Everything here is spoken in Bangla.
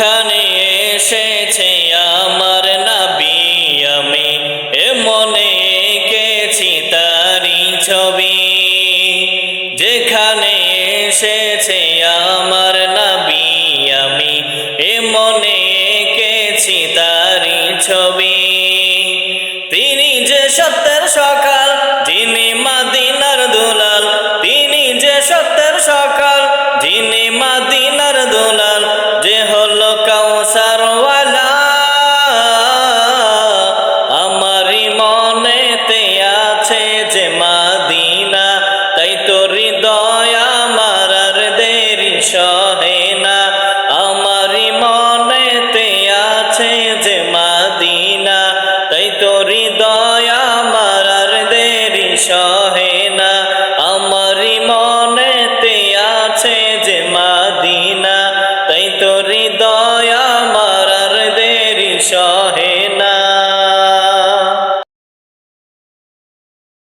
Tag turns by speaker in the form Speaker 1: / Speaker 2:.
Speaker 1: যেখানে এসেছে আমার নবী আমি মনে এঁকেছি তারি ছবি। যেখানে এসেছে আমার নবী আমি মনে এঁকেছি তারি ছবি। তিনি যে সত্যের সকাল, যিনি মদিনার দুলাল, তিনি যে সত্যের সকাল, যিনি মদিনার দুলাল, যে হলো কাউসার ওয়ালা। আমারই মনেতে আছে যে মদিনা, তাই তো হৃদয় আমার আর দেরি সহে না। আমারই মনেতে আছে যে মদিনা, তাই তো হৃদয় আমার আর দেরি সহে না। আমারই মনেতে আছে যে মদিনা, তাই তো হৃদয়